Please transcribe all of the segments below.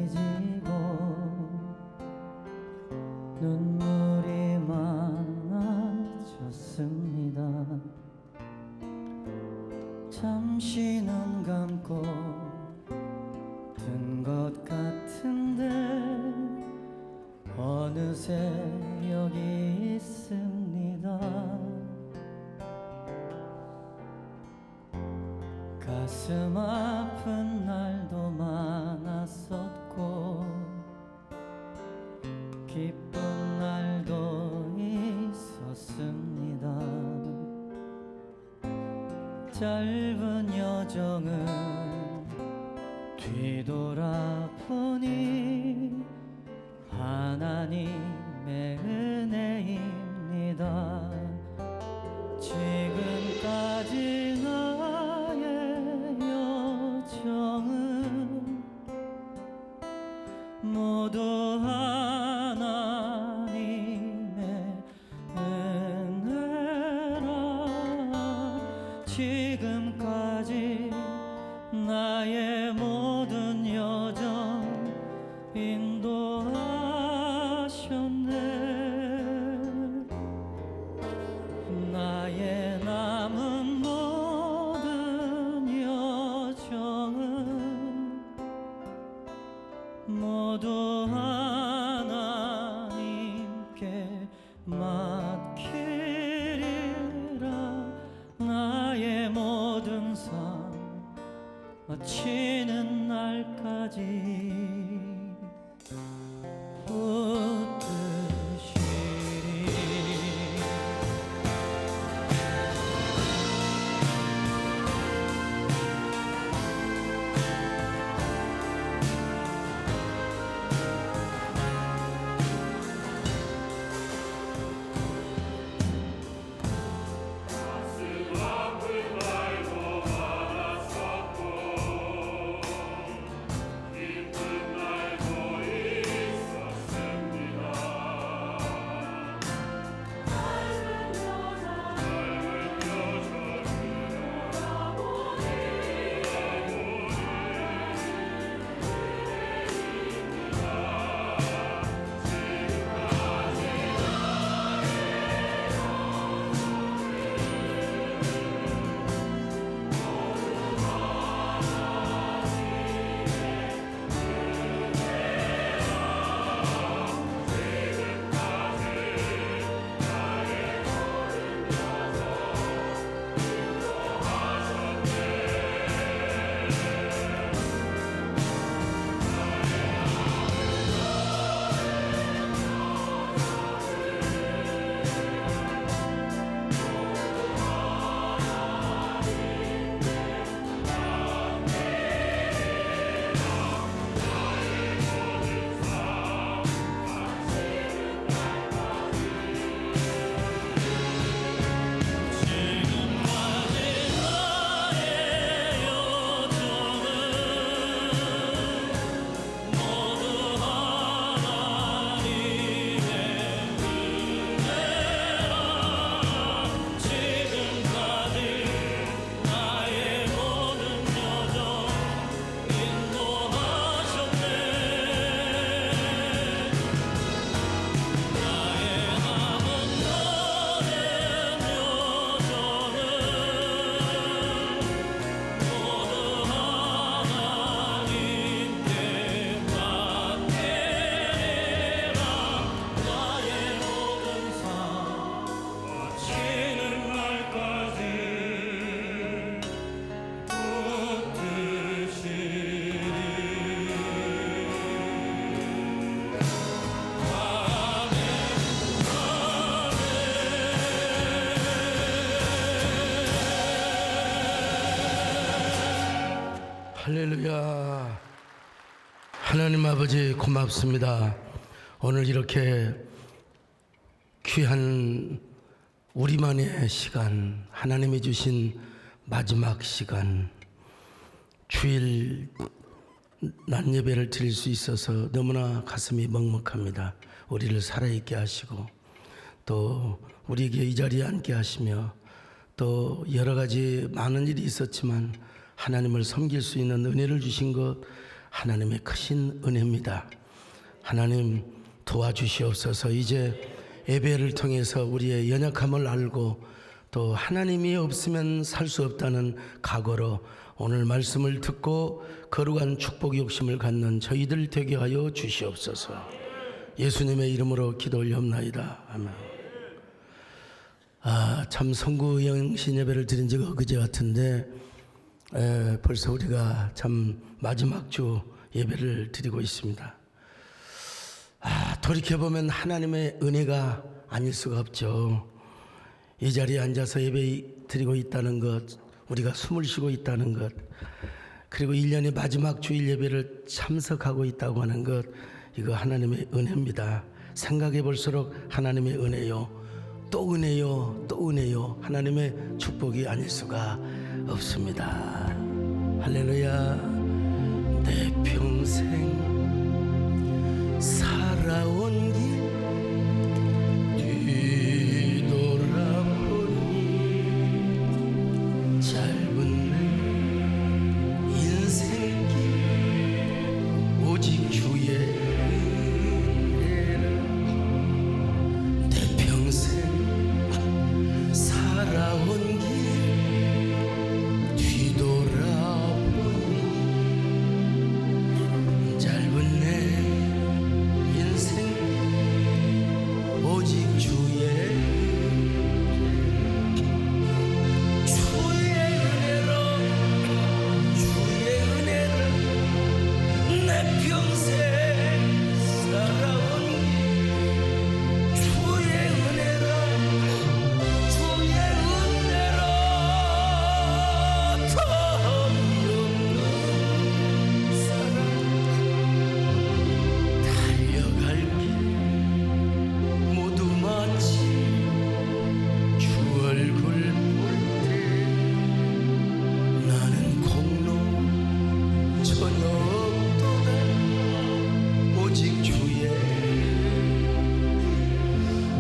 지고 눈물이 많아졌습니다. 잠시 눈 감고 든 것 같은데 어느새 여기 있습니다. 가슴 아픈 날도 많았었고 기쁜 날도 있었습니다. 짧은 여정을 뒤돌아보니 하나님의 은혜입니다. 지금까지 나의 여정은 모두 하나님의 은혜라. 지금까지 나의 모든 여정 인도하셨네. 나의 남은 모든 여정은 모두 하나님께 맡기리라. 나의 모든 삶 마치는 날까지 붙드시리. 할렐루야. 하나님 아버지 고맙습니다. 오늘 이렇게 귀한 우리만의 시간, 하나님이 주신 마지막 시간, 주일 낮 예배를 드릴 수 있어서 너무나 가슴이 먹먹합니다. 우리를 살아있게 하시고 또 우리에게 이 자리에 앉게 하시며 또 여러 가지 많은 일이 있었지만 하나님을 섬길 수 있는 은혜를 주신 것 하나님의 크신 은혜입니다. 하나님 도와주시옵소서. 이제 예배를 통해서 우리의 연약함을 알고 또 하나님이 없으면 살 수 없다는 각오로 오늘 말씀을 듣고 거룩한 축복 욕심을 갖는 저희들 되게 하여 주시옵소서. 예수님의 이름으로 기도 올려옵나이다. 아멘. 참 성구영신 예배를 드린 지가 그제 같은데 벌써 우리가 참 마지막 주 예배를 드리고 있습니다. 돌이켜보면 하나님의 은혜가 아닐 수가 없죠. 이 자리에 앉아서 예배 드리고 있다는 것, 우리가 숨을 쉬고 있다는 것, 그리고 1년의 마지막 주일 예배를 참석하고 있다고 하는 것, 이거 하나님의 은혜입니다. 생각해 볼수록 하나님의 은혜요, 또 은혜요, 또 은혜요, 하나님의 축복이 아닐 수가 없습니다. 할렐루야. 내 평생 살아온 길 뒤돌아보니 짧은 인생길 오직 주의 은혜라. 내 평생 살아온 길 뒤돌아보니 짧은 내 인생 오직 주의 은혜로 내 평생 살아온 길 주의 은혜로 터무없는 사랑 달려갈 길 모두 마치 주 얼굴 볼 때 나는 공로 전혀 없도다 오직 주의.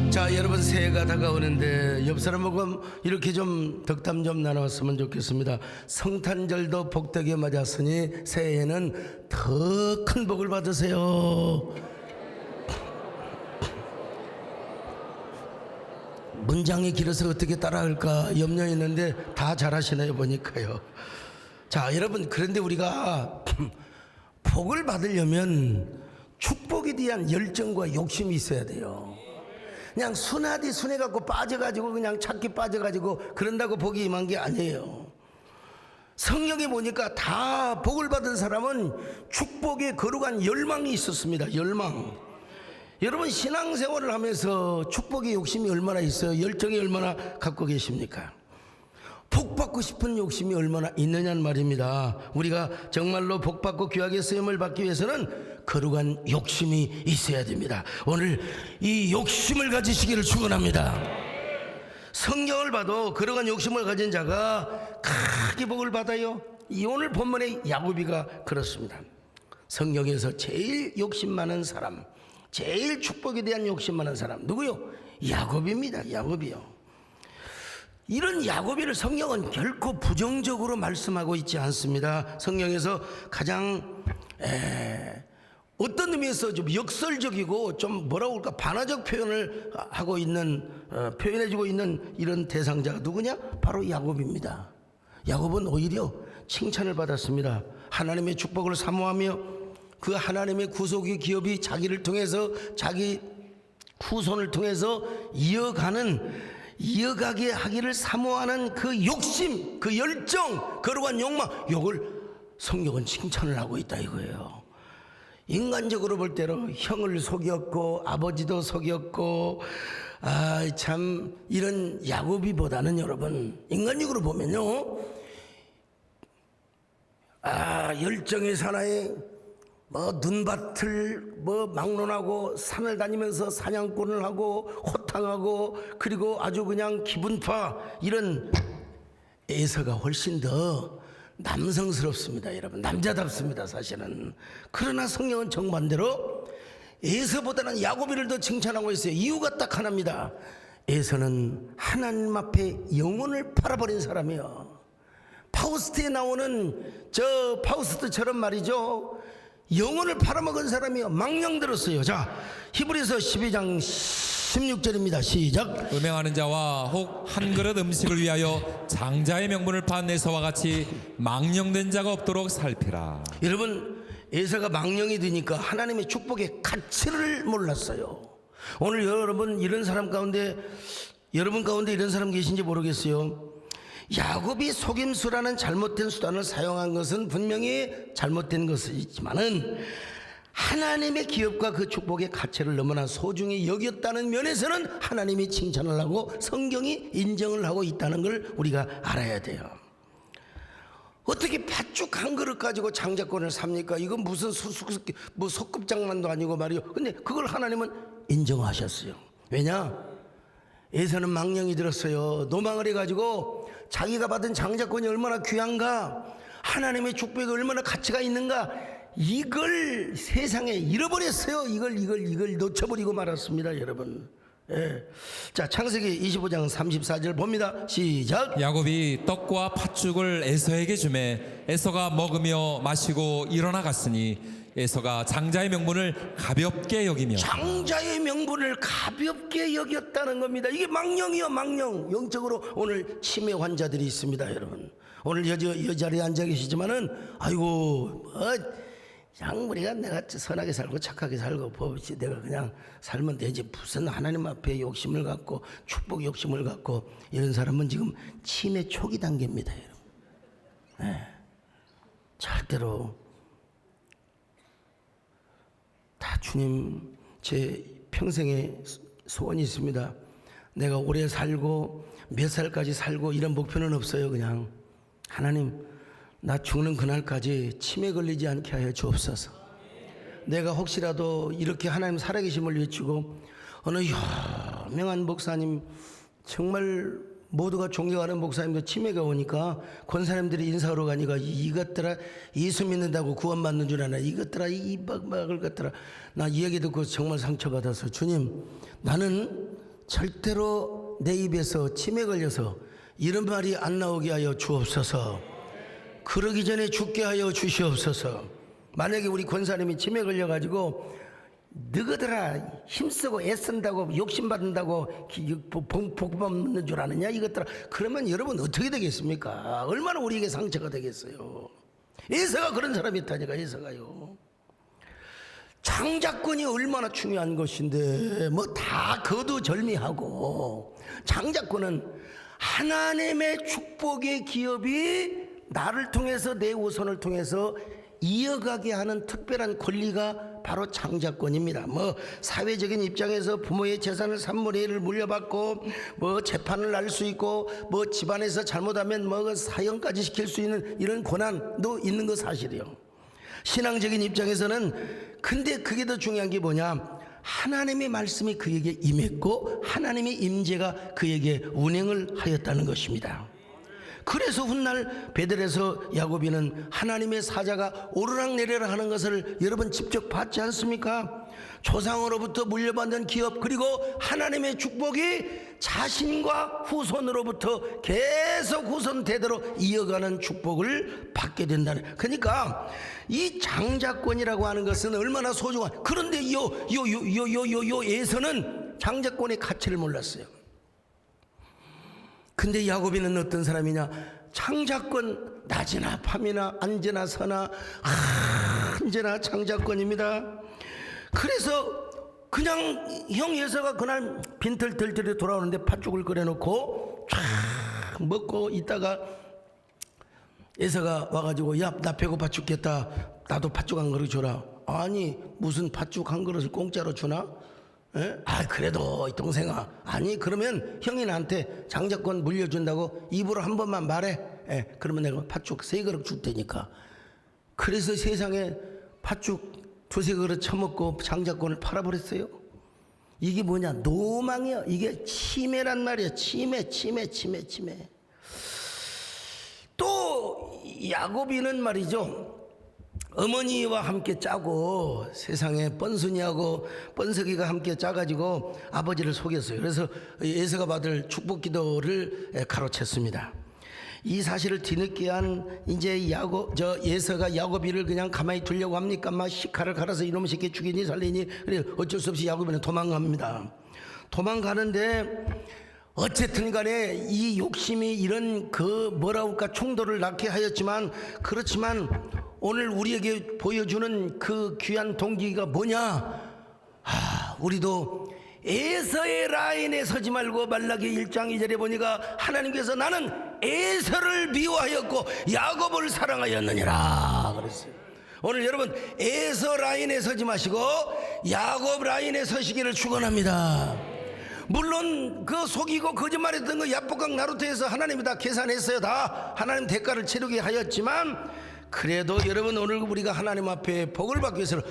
자, 여러분 새해가 다가오는데 옆 사람하고 이렇게 좀 덕담 좀 나눴으면 좋겠습니다. 성탄절도 복되게 맞았으니 새해에는 더 큰 복을 받으세요. 문장이 길어서 어떻게 따라할까 염려했는데 다 잘하시네요 보니까요. 자, 여러분, 그런데 우리가 복을 받으려면 축복에 대한 열정과 욕심이 있어야 돼요. 그냥 순하디 순해갖고 빠져가지고 그냥 찾기 빠져가지고 그런다고 복이 임한 게 아니에요. 성경에 보니까 다 복을 받은 사람은 축복에 거룩한 열망이 있었습니다. 열망. 여러분 신앙생활을 하면서 축복의 욕심이 얼마나 있어요? 열정이 얼마나 갖고 계십니까? 복 받고 싶은 욕심이 얼마나 있느냐는 말입니다. 우리가 정말로 복 받고 귀하게 쓰임을 받기 위해서는 거룩한 욕심이 있어야 됩니다. 오늘 이 욕심을 가지시기를 축원합니다. 성경을 봐도 거룩한 욕심을 가진 자가 크게 복을 받아요. 이 오늘 본문의 야고비가 그렇습니다. 성경에서 제일 욕심 많은 사람, 제일 축복에 대한 욕심 많은 사람 누구요? 야고비입니다. 야고비요. 이런 야고비를 성경은 결코 부정적으로 말씀하고 있지 않습니다. 성경에서 가장 어떤 의미에서 좀 역설적이고 좀 뭐라고 할까 반화적 표현을 하고 있는 표현해주고 있는 이런 대상자가 누구냐? 바로 야고비입니다. 야고보는 오히려 칭찬을 받았습니다. 하나님의 축복을 사모하며 그 하나님의 구속의 기업이 자기를 통해서 자기 후손을 통해서 이어가게 하기를 사모하는 그 욕심, 그 열정, 거룩한 욕망, 이걸 성경은 칭찬을 하고 있다 이거예요. 인간적으로 볼 때로 형을 속였고 아버지도 속였고 참 이런 야고비보다는 여러분 인간적으로 보면요 열정의 사나이 눈밭을 막론하고 산을 다니면서 사냥꾼을 하고 호탕하고 그리고 아주 그냥 기분파 이런 에서가 훨씬 더 남성스럽습니다. 여러분 남자답습니다 사실은. 그러나 성경은 정반대로 에서보다는 야고비를 더 칭찬하고 있어요. 이유가 딱 하나입니다. 에서는 하나님 앞에 영혼을 팔아버린 사람이요. 파우스트에 나오는 저 파우스트처럼 말이죠. 영혼을 팔아먹은 사람이요 망령 들었어요. 자, 히브리서 12장 16절입니다. 시작. 음행하는 자와 혹 한 그릇 음식을 위하여 장자의 명분을 판 에서와 같이 망령된 자가 없도록 살피라. 여러분, 에서가 망령이 되니까 하나님의 축복의 가치를 몰랐어요. 오늘 여러분 이런 사람 가운데, 여러분 가운데 이런 사람 계신지 모르겠어요. 야곱이 속임수라는 잘못된 수단을 사용한 것은 분명히 잘못된 것이지만은 하나님의 기업과 그 축복의 가치를 너무나 소중히 여겼다는 면에서는 하나님이 칭찬을 하고 성경이 인정을 하고 있다는 걸 우리가 알아야 돼요. 어떻게 팥죽 한 그릇 가지고 장자권을 삽니까? 이건 무슨 뭐 소꿉장난도 아니고 말이요. 근데 그걸 하나님은 인정하셨어요. 왜냐? 에서는 망령이 들었어요. 노망을 해가지고 자기가 받은 장자권이 얼마나 귀한가, 하나님의 축복이 얼마나 가치가 있는가, 이걸 세상에 잃어버렸어요. 이걸 놓쳐버리고 말았습니다, 여러분. 예. 자, 창세기 25장 34절 봅니다. 시작. 야곱이 떡과 팥죽을 에서에게 주매 에서가 먹으며 마시고 일어나 갔으니 에서가 장자의 명분을 가볍게 여기며. 장자의 명분을 가볍게 여겼다는 겁니다. 이게 망령이요, 망령. 영적으로 오늘 치매 환자들이 있습니다, 여러분. 오늘 이 자리에 앉아 계시지만은 아이고 우리가 내가 선하게 살고 착하게 살고 법이 내가 그냥 살면 되지, 무슨 하나님 앞에 욕심을 갖고 축복 욕심을 갖고, 이런 사람은 지금 치매 초기 단계입니다, 여러분. 네. 절대로 다 주님, 제 평생의 소원이 있습니다. 내가 오래 살고 몇 살까지 살고 이런 목표는 없어요. 그냥 하나님, 나 죽는 그날까지 치매 걸리지 않게 하여 주옵소서. 내가 혹시라도 이렇게 하나님 살아계심을 외치고 어느 유명한 목사님, 정말 모두가 존경하는 목사님도 치매가 오니까 권사님들이 인사하러 가니까 이것들아 예수 믿는다고 구원받는 줄 아나, 이것들아 이 막을 것들아. 나 이 얘기 듣고 정말 상처받아서, 주님, 나는 절대로 내 입에서 치매 걸려서 이런 말이 안 나오게 하여 주옵소서. 그러기 전에 죽게 하여 주시옵소서. 만약에 우리 권사님이 치매 걸려가지고 너희들아 힘쓰고 애쓴다고 욕심받는다고 복 받는 줄 아느냐 이것들아, 그러면 여러분 어떻게 되겠습니까? 얼마나 우리에게 상처가 되겠어요. 에서가 그런 사람이 있다니까. 에서가요, 장자권이 얼마나 중요한 것인데 뭐 다 거두절미하고, 장자권은 하나님의 축복의 기업이 나를 통해서, 내 후손을 통해서 이어가게 하는 특별한 권리가 바로 장자권입니다. 뭐 사회적인 입장에서 부모의 재산을 3분의 1을 물려받고 뭐 재판을 날 수 있고 뭐 집안에서 잘못하면 뭐 사형까지 시킬 수 있는 이런 권한도 있는 거 사실이요. 신앙적인 입장에서는 근데 그게 더 중요한 게 뭐냐, 하나님의 말씀이 그에게 임했고 하나님의 임재가 그에게 운행을 하였다는 것입니다. 그래서 훗날 베델에서 야곱이는 하나님의 사자가 오르락내리락 하는 것을 여러분 직접 봤지 않습니까? 조상으로부터 물려받는 기업, 그리고 하나님의 축복이 자신과 후손으로부터 계속 후손 대대로 이어가는 축복을 받게 된다는. 그러니까 이 장자권이라고 하는 것은 얼마나 소중한. 그런데 요 에서는 장자권의 가치를 몰랐어요. 근데 야곱이는 어떤 사람이냐, 장자권, 낮이나 밤이나 언제나 서나 언제나 장자권입니다. 그래서 그냥 형 예서가 그날 빈털털털이 돌아오는데 팥죽을 끓여놓고 쫙 먹고 있다가 예서가 와가지고, 야, 나 배고파 죽겠다, 나도 팥죽 한 그릇 줘라. 아니, 무슨 팥죽 한 그릇을 공짜로 주나? 에? 아, 그래도 이 동생아, 아니 그러면 형이 나한테 장자권 물려준다고 입으로 한 번만 말해. 그러면 내가 팥죽 3그릇 줄 테니까. 그래서 세상에 팥죽 2-3그릇 처먹고 장자권을 팔아버렸어요. 이게 뭐냐, 노망이야. 이게 치매란 말이야. 치매. 또 야곱이는 말이죠, 어머니와 함께 짜고 세상에 뻔순이하고 뻔석이가 함께 짜가지고 아버지를 속였어요. 그래서 에서가 받을 축복 기도를 가로챘습니다. 이 사실을 뒤늦게 한 이제 예서가 야곱이를 그냥 가만히 두려고 합니까? 막 시칼을 갈아서 이놈의 새끼 죽이니 살리니, 그래 어쩔 수 없이 야곱이는 도망갑니다. 도망가는데 어쨌든 간에 이 욕심이 이런 충돌을 낳게 하였지만, 그렇지만 오늘 우리에게 보여주는 그 귀한 동기가 뭐냐? 우리도 에서의 라인에 서지 말고, 말라기 1장 2절에 보니까 하나님께서 나는 에서를 미워하였고 야곱을 사랑하였느니라 그랬어요. 오늘 여러분 에서 라인에 서지 마시고 야곱 라인에 서시기를 축원합니다. 물론 그 속이고 거짓말했던 거 야복강 나루터에서 하나님이 다 계산했어요. 다 하나님 대가를 치르게 하였지만, 그래도 여러분 오늘 우리가 하나님 앞에 복을 받기 위해서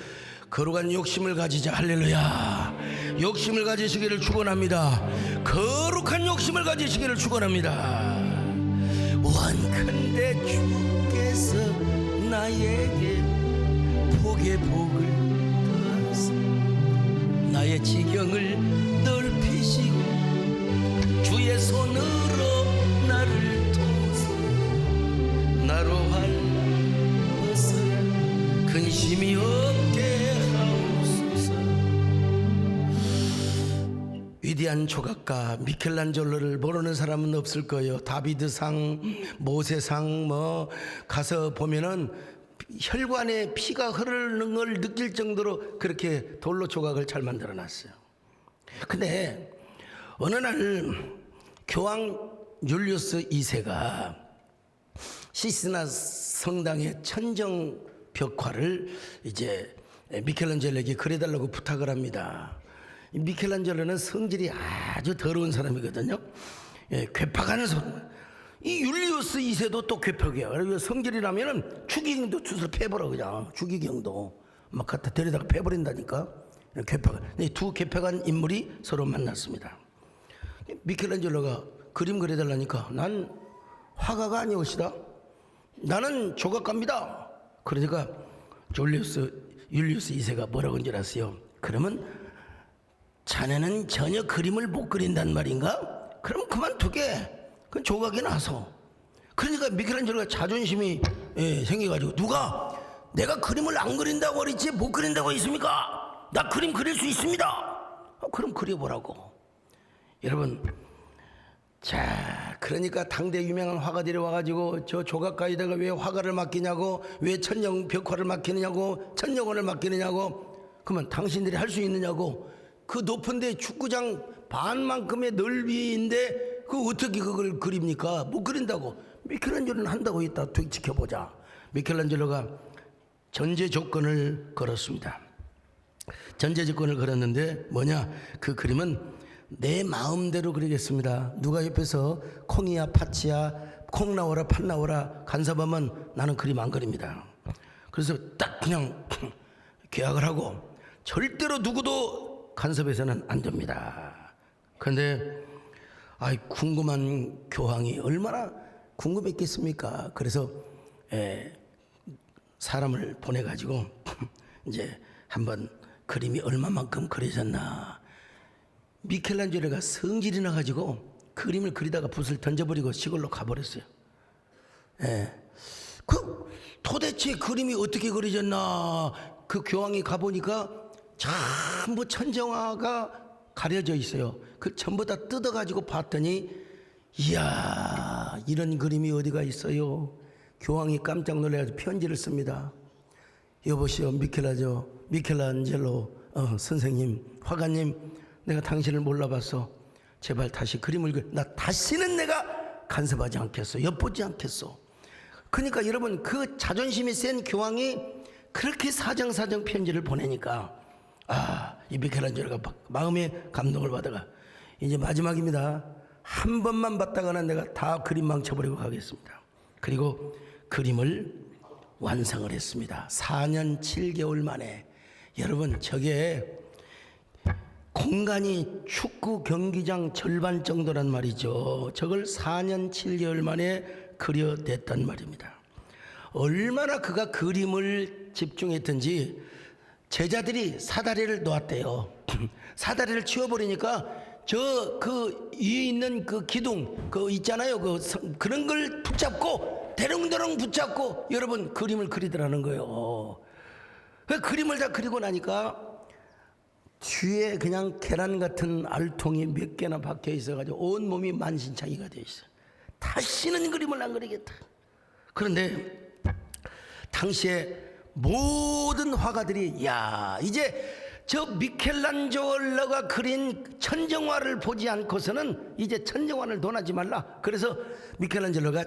거룩한 욕심을 가지자. 할렐루야. 욕심을 가지시기를 축원합니다. 거룩한 욕심을 가지시기를 축원합니다. 원컨대 주께서 나에게 복의 복을 더하사 나의 지경을 넓히시고 주의 손으로 나를 도우사 나로 활벗어라 근심이 없게 하옵소서. 위대한 조각가 미켈란젤로를 모르는 사람은 없을 거예요. 다비드상, 모세상 가서 보면은 혈관에 피가 흐르는 걸 느낄 정도로 그렇게 돌로 조각을 잘 만들어 놨어요. 근데 어느 날 교황 율리우스 2세가 시스나 성당의 천정 벽화를 이제 미켈란젤로에게 그려달라고 부탁을 합니다. 미켈란젤로는 성질이 아주 더러운 사람이거든요. 괴팍하는 손. 이 율리우스 2세도 또 괴팍이야. 그리고 성질이라면은 추기경도 투수로 패버려. 그냥 추기경도 막 갖다 데려다가 패버린다니까. 괴팍. 두 괴팍한 인물이 서로 만났습니다. 미켈란젤로가 그림 그려달라니까 난 화가가 아니오시다. 나는 조각가입니다. 그러니까 율리우스 2세가 뭐라고 한줄 아세요? 그러면 자네는 전혀 그림을 못 그린단 말인가? 그럼 그만두게. 그건 조각이 나서. 그러니까 미켈란젤로가 자존심이 생겨가지고 누가 내가 그림을 안 그린다고 그랬지 못 그린다고 했습니까? 나 그림 그릴 수 있습니다. 그럼 그려보라고. 여러분, 자, 그러니까 당대 유명한 화가들이 와가지고 저 조각가에다가 왜 화가를 맡기냐고, 왜 천정 벽화를 맡기느냐고, 천정원을 맡기느냐고, 그러면 당신들이 할 수 있느냐고. 그 높은데 축구장 반만큼의 넓이인데 그 어떻게 그걸 그립니까? 못 그린다고. 미켈란젤로는 한다고 했다. 지켜보자. 미켈란젤로가 전제 조건을 걸었습니다. 전제 조건을 걸었는데 뭐냐? 그 그림은 내 마음대로 그리겠습니다. 누가 옆에서 콩이야 팥이야 콩 나오라 팥 나오라 간섭하면 나는 그림 안 그립니다. 그래서 딱 그냥 계약을 하고 절대로 누구도 간섭해서는 안 됩니다. 그런데 궁금한 교황이 얼마나 궁금했겠습니까? 그래서 사람을 보내가지고 이제 한번 그림이 얼마만큼 그려졌나. 미켈란젤로가 성질이 나가지고 그림을 그리다가 붓을 던져버리고 시골로 가버렸어요. 도대체 그림이 어떻게 그려졌나. 그 교황이 가보니까 전부 천정화가 가려져 있어요. 그 전부 다 뜯어가지고 봤더니 이야, 이런 그림이 어디가 있어요. 교황이 깜짝 놀라서 편지를 씁니다. 여보시오 미켈란젤로 선생님, 화가님, 내가 당신을 몰라봤어. 제발 다시 그림을 나 다시는 내가 간섭하지 않겠어. 엿보지 않겠어. 그러니까 여러분, 그 자존심이 센 교황이 그렇게 사정사정 편지를 보내니까 이 미켈란젤로가 마음의 감동을 받아가 이제 마지막입니다. 한 번만 봤다가는 내가 다 그림 망쳐버리고 가겠습니다. 그리고 그림을 완성을 했습니다. 4년 7개월 만에. 여러분, 저게 공간이 축구 경기장 절반 정도란 말이죠. 저걸 4년 7개월 만에 그려냈단 말입니다. 얼마나 그가 그림을 집중했던지 제자들이 사다리를 놓았대요. 사다리를 치워버리니까 저 그 위에 있는 그 기둥 그 있잖아요. 그런 걸 붙잡고 대롱대롱 붙잡고 여러분 그림을 그리더라는 거예요. 그 그림을 다 그리고 나니까 뒤에 그냥 계란 같은 알통이 몇 개나 박혀 있어가지고 온 몸이 만신창이가 돼 있어. 다시는 그림을 안 그리겠다. 그런데 당시에 모든 화가들이 야 이제 저 미켈란젤로가 그린 천정화를 보지 않고서는 이제 천정화를 논하지 말라. 그래서 미켈란젤로가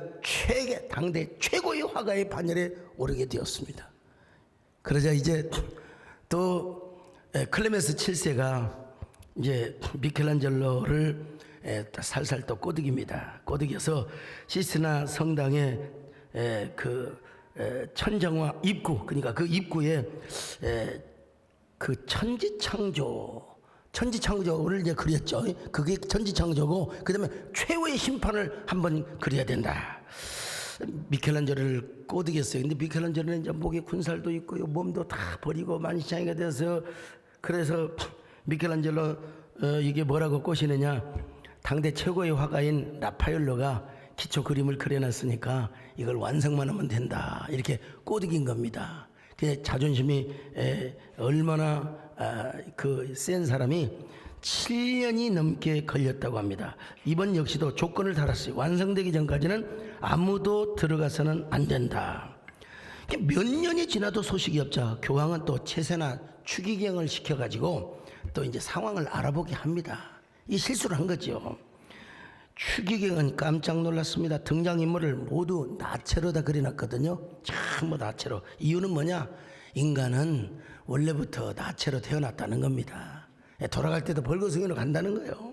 당대 최고의 화가의 반열에 오르게 되었습니다. 그러자 이제 또 클레멘스 7세가 이제 미켈란젤로를 살살 또 꼬드깁니다. 꼬드겨서 시스티나 성당의 그 천정화 입구, 그러니까 그 입구에 그 천지창조를 이제 그렸죠. 그게 천지창조고 그다음에 최후의 심판을 한번 그려야 된다. 미켈란젤로를 꼬드겼어요. 근데 미켈란젤로는 이제 목에 군살도 있고요, 몸도 다 버리고 만신창이가 돼서 그래서 미켈란젤로 이게 뭐라고 꼬시느냐? 당대 최고의 화가인 라파엘로가 기초 그림을 그려놨으니까 이걸 완성만 하면 된다. 이렇게 꼬드긴 겁니다. 그 자존심이 얼마나 그 센 사람이 7년이 넘게 걸렸다고 합니다. 이번 역시도 조건을 달았어요. 완성되기 전까지는 아무도 들어가서는 안 된다. 몇 년이 지나도 소식이 없자 교황은 또 체세나 추기경을 시켜가지고 또 이제 상황을 알아보게 합니다. 이 실수를 한 거죠. 추기경은 깜짝 놀랐습니다. 등장인물을 모두 나체로 다 그려놨거든요. 전부 나체로. 이유는 뭐냐? 인간은 원래부터 나체로 태어났다는 겁니다. 돌아갈 때도 벌거숭이로 간다는 거예요.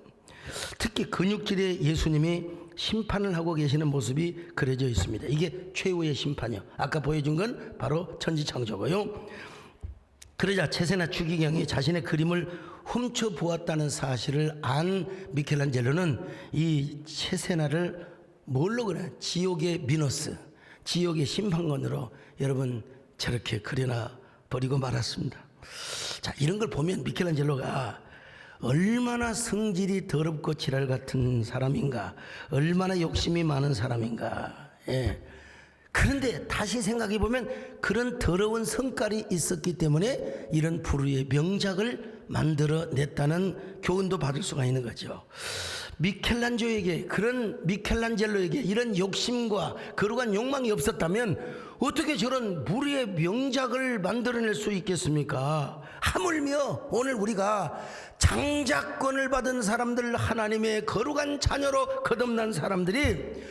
특히 근육질의 예수님이 심판을 하고 계시는 모습이 그려져 있습니다. 이게 최후의 심판이요. 아까 보여준 건 바로 천지창조고요. 그러자 체세나 추기경이 자신의 그림을 훔쳐보았다는 사실을 안 미켈란젤로는 이 체세나를 뭘로 그래? 지옥의 미노스, 지옥의 심판관으로 여러분 저렇게 그려놔 버리고 말았습니다. 자, 이런 걸 보면 미켈란젤로가 얼마나 성질이 더럽고 지랄 같은 사람인가, 얼마나 욕심이 많은 사람인가. 그런데 다시 생각해 보면 그런 더러운 성깔이 있었기 때문에 이런 불후의 명작을 만들어냈다는 교훈도 받을 수가 있는 거죠. 미켈란젤로에게 이런 욕심과 거룩한 욕망이 없었다면 어떻게 저런 불후의 명작을 만들어낼 수 있겠습니까? 하물며 오늘 우리가 장자권을 받은 사람들, 하나님의 거룩한 자녀로 거듭난 사람들이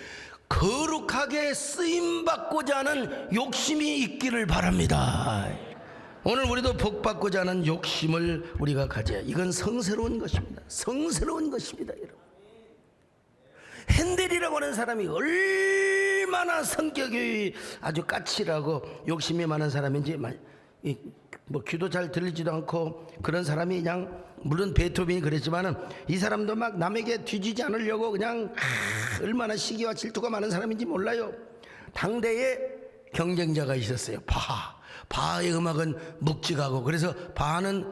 거룩하게 쓰임받고자 하는 욕심이 있기를 바랍니다. 오늘 우리도 복받고자 하는 욕심을 우리가 가져야, 이건 성스러운 것입니다. 성스러운 것입니다, 여러분. 핸델이라고 하는 사람이 얼마나 성격이 아주 까칠하고 욕심이 많은 사람인지, 뭐 귀도 잘 들리지도 않고 그런 사람이 그냥, 물론 베토벤이 그랬지만은 이 사람도 막 남에게 뒤지지 않으려고 그냥 얼마나 시기와 질투가 많은 사람인지 몰라요. 당대에 경쟁자가 있었어요. 바하의 음악은 묵직하고, 그래서 바하는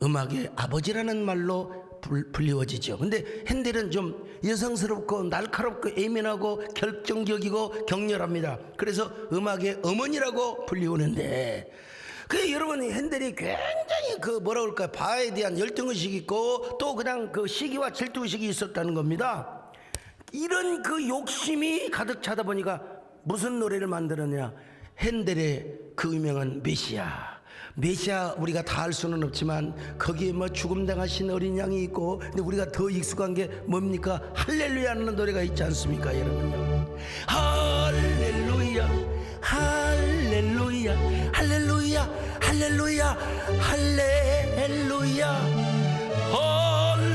음악의 아버지라는 말로 불리워지죠. 근데 핸델은 좀 여성스럽고 날카롭고 예민하고 결정적이고 격렬합니다. 그래서 음악의 어머니라고 불리우는데, 그 여러분 핸델이 굉장히 그 뭐라 그럴까요? 바하에 대한 열정의식이 있고 또 그냥 그 시기와 질투의식이 있었다는 겁니다. 이런 그 욕심이 가득 차다 보니까 무슨 노래를 만들었냐? 핸델의 그 유명한 메시아 우리가 다 알 수는 없지만 거기에 뭐 죽음 당하신 어린 양이 있고, 근데 우리가 더 익숙한 게 뭡니까? 할렐루야라는 노래가 있지 않습니까, 여러분요? 할렐루야 할렐루야 할렐루야 할렐루야 할렐루야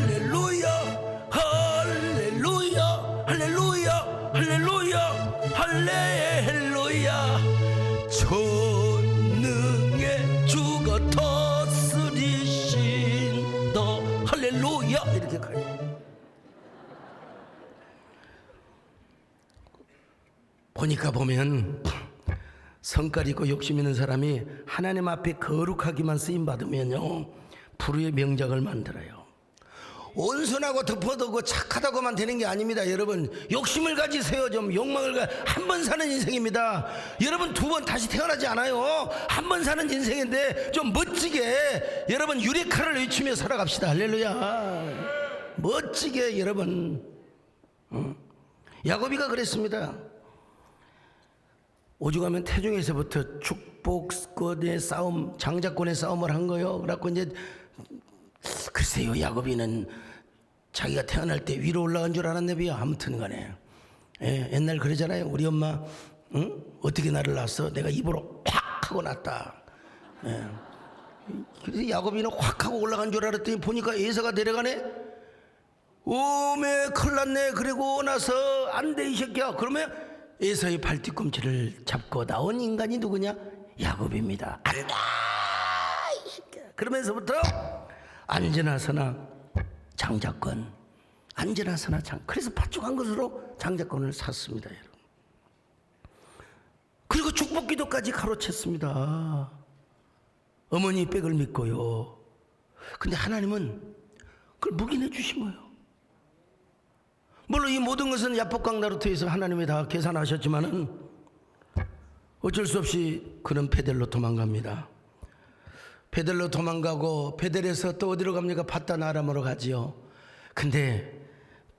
할렐루야 할렐루야 할렐루야 할렐루야 할렐루야 전능의 주가 다스리신다 할렐루야 이렇게 가요. 보면 성깔 있고 욕심 있는 사람이 하나님 앞에 거룩하기만 쓰임 받으면요 불후의 명작을 만들어요. 온순하고 덮어두고 착하다고만 되는 게 아닙니다. 여러분 욕심을 가지세요. 좀 욕망을 한 번 사는 인생입니다. 여러분 두 번 다시 태어나지 않아요. 한 번 사는 인생인데 좀 멋지게 여러분 유레카를 외치며 살아갑시다. 할렐루야. 멋지게 여러분. 야곱이가 그랬습니다. 오죽하면 태중에서부터 축복권의 싸움, 장자권의 싸움을 한 거요. 그래갖고 이제 글쎄요, 야곱이는 자기가 태어날 때 위로 올라간 줄 알았네비요. 아무튼 간에 옛날 그러잖아요. 우리 엄마 어떻게 나를 낳았어? 내가 입으로 확 하고 낳았다. 그래서 야곱이는 확 하고 올라간 줄 알았더니 보니까 에서가 내려가네. 오메 큰일 났네. 그리고 나서 안 돼 이 새끼야. 그러면 에서의 발뒤꿈치를 잡고 나온 인간이 누구냐? 야곱입니다. 안다 이 새끼야. 그러면서부터 안전하서나 장자권, 안전하서나 그래서 파죽한 것으로 장자권을 샀습니다. 여러분. 그리고 축복기도까지 가로챘습니다. 어머니 백을 믿고요. 근데 하나님은 그걸 묵인해 주신 거예요. 물론 이 모든 것은 야복강 나루터에서 하나님이 다 계산하셨지만은 어쩔 수 없이 그는 베델로 도망갑니다. 베델로 도망가고 베델에서 또 어디로 갑니까? 바단 아람으로 가지요. 근데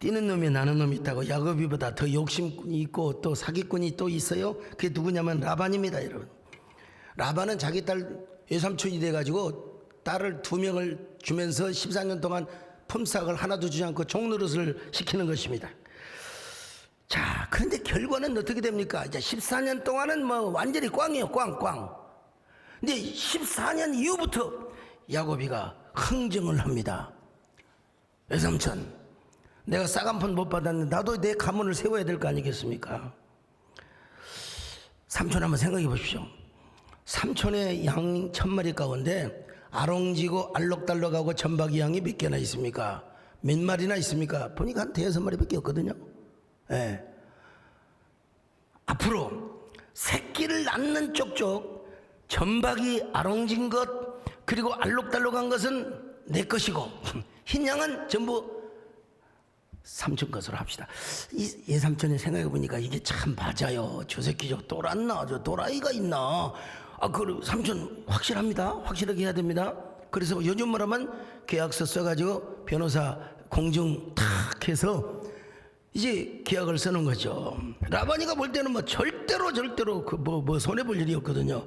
뛰는 놈이 나는 놈이 있다고 야곱이보다 더 욕심꾼이 있고 또 사기꾼이 또 있어요. 그게 누구냐면 라반입니다. 여러분. 라반은 자기 딸 외삼촌이 돼가지고 딸을 2명을 주면서 14년 동안 품삯을 하나도 주지 않고 종노릇을 시키는 것입니다. 자, 그런데 결과는 어떻게 됩니까? 이제 14년 동안은 뭐 완전히 꽝이에요. 꽝. 근데 14년 이후부터 야곱이가 흥정을 합니다. 외삼촌, 내가 싹 한 푼 못 받았는데 나도 내 가문을 세워야 될 거 아니겠습니까? 삼촌 한번 생각해 보십시오. 삼촌의 양 1000마리 가운데 아롱지고 알록달록하고 점박이 양이 몇 개나 있습니까? 몇 마리나 있습니까? 보니까 한 5-6마리밖에 없거든요. 예. 앞으로 새끼를 낳는 쪽쪽 점박이 아롱진 것 그리고 알록달록한 것은 내 것이고 흰 양은 전부 삼촌 것으로 합시다. 이 예삼촌이 생각해 보니까 이게 참 맞아요. 저 새끼 저 또랐나 저 또라이가 있나. 그 삼촌 확실합니다. 확실하게 해야 됩니다. 그래서 요즘 말하면 계약서 써가지고 변호사 공증 탁 해서 이제 계약을 쓰는 거죠. 라반이가 볼 때는 뭐 절대로 그 손해 볼 일이 없거든요.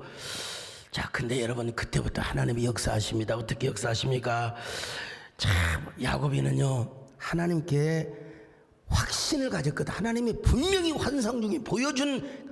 자, 근데 여러분 그때부터 하나님이 역사하십니다. 어떻게 역사하십니까? 참 야곱이는요 하나님께 확신을 가졌거든. 하나님이 분명히 환상 중에 보여준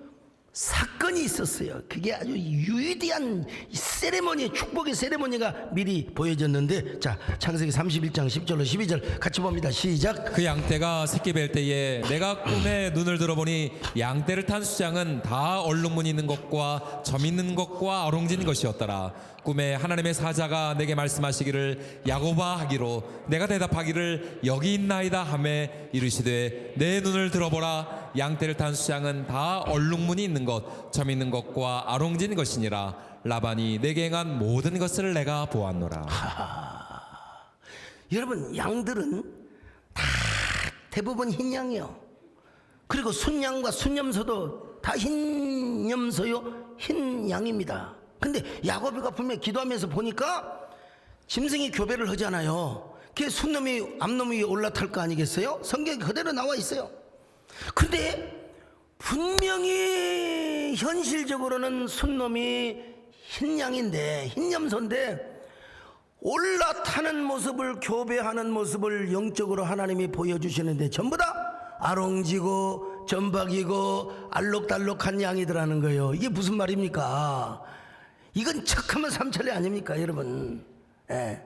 사건이 있었어요. 그게 아주 유의대한 세레모니, 축복의 세레모니가 미리 보여졌는데, 자 창세기 31장 10절로 12절 같이 봅니다. 시작. 그 양떼가 새끼 뵐 때에 내가 꿈에 눈을 들어보니 양떼를 탄 수장은 다 얼룩무늬 있는 것과 점 있는 것과 아롱진 것이었더라. 꿈에 하나님의 사자가 내게 말씀하시기를 야곱아 하기로 내가 대답하기를 여기 있나이다 하매 이르시되 내 눈을 들어보라. 양떼를 탄 수장은 다 얼룩무늬 있는 것, 점 있는 것과 아롱진 것이니라. 라반이 내게 행한 모든 것을 내가 보았노라. 여러분 양들은 다 대부분 흰 양이요. 그리고 순양과 순염소도 다 흰 염소요, 흰 양입니다. 근데 야곱이가 분명히 기도하면서 보니까 짐승이 교배를 하잖아요. 그게 순놈이 암놈 위에 올라탈 거 아니겠어요? 성경에 그대로 나와 있어요. 근데 분명히 현실적으로는 순놈이 흰 양인데, 흰 염소인데 올라타는 모습을, 교배하는 모습을 영적으로 하나님이 보여주시는데 전부 다 아롱지고 점박이고 알록달록한 양이더라는 거예요. 이게 무슨 말입니까? 이건 척하면 삼천리 아닙니까 여러분? 예.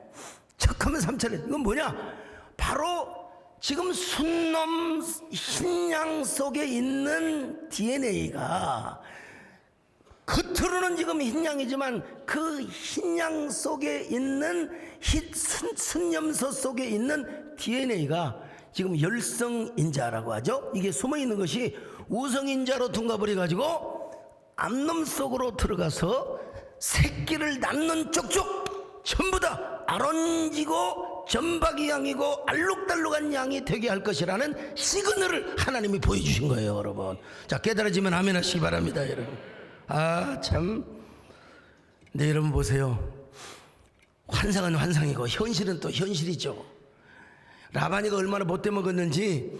척하면 삼천리. 이건 뭐냐? 바로 지금 순놈 흰양 속에 있는 DNA가 겉으로는 지금 흰양이지만 그 흰양 속에 있는 순염소 속에 있는 DNA가 지금 열성인자라고 하죠. 이게 숨어있는 것이 우성인자로 둔갑을 해가지고 암놈 속으로 들어가서 새끼를 낳는 쪽쪽 전부 다 아론지고 점박이 양이고 알록달록한 양이 되게 할 것이라는 시그널을 하나님이 보여주신 거예요, 여러분. 자, 깨달아지면 아멘 하시기 바랍니다, 여러분. 아, 참. 네, 여러분 보세요. 환상은 환상이고 현실은 또 현실이죠. 라반이가 얼마나 못돼 먹었는지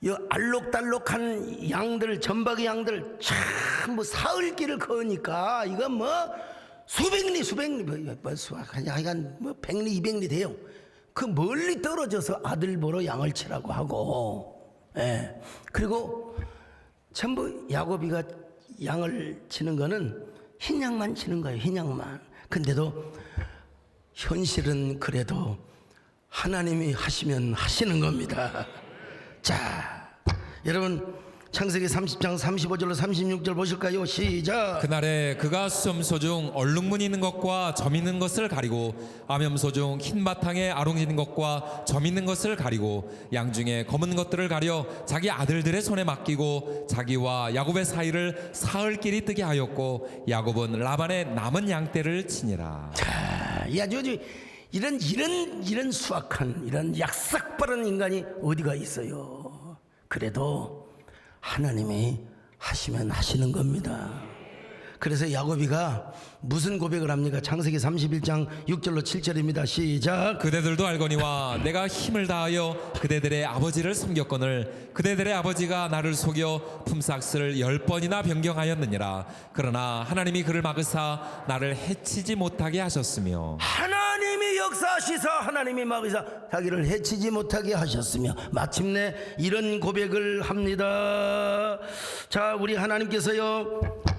이 알록달록한 양들, 점박이 양들 참 뭐 사흘길을 거니까 이거 뭐 수백리 하여간 뭐 백리 200리 돼요. 그 멀리 떨어져서 아들 보러 양을 치라고 하고, 예. 그리고 전부 야곱이가 양을 치는 거는 흰 양만 치는 거예요, 흰 양만. 근데도 현실은 그래도 하나님이 하시면 하시는 겁니다. 자, 여러분 창세기 30장 35절로 36절 보실까요? 시작. 그날에 그가 수염소 중 얼룩무늬 있는 것과 점 있는 것을 가리고 암염소 중 흰 바탕에 아롱진 있는 것과 점 있는 것을 가리고 양 중에 검은 것들을 가려 자기 아들들의 손에 맡기고 자기와 야곱의 사이를 사흘길이 뜨게 하였고 야곱은 라반의 남은 양떼를 치니라. 자, 이 아주 이런 수악한 이런 약삭빠른 인간이 어디가 있어요. 그래도 하나님이 하시면 하시는 겁니다. 그래서 야곱이가 무슨 고백을 합니까? 창세기 31장 6절로 7절입니다. 시작. 그대들도 알거니와 내가 힘을 다하여 그대들의 아버지를 섬겼거늘 그대들의 아버지가 나를 속여 품삯을 10번이나 변경하였느니라. 그러나 하나님이 그를 막으사 나를 해치지 못하게 하셨으며 하나님이 역사하시사 하나님이 막으사 자기를 해치지 못하게 하셨으며 마침내 이런 고백을 합니다. 자, 우리 하나님께서요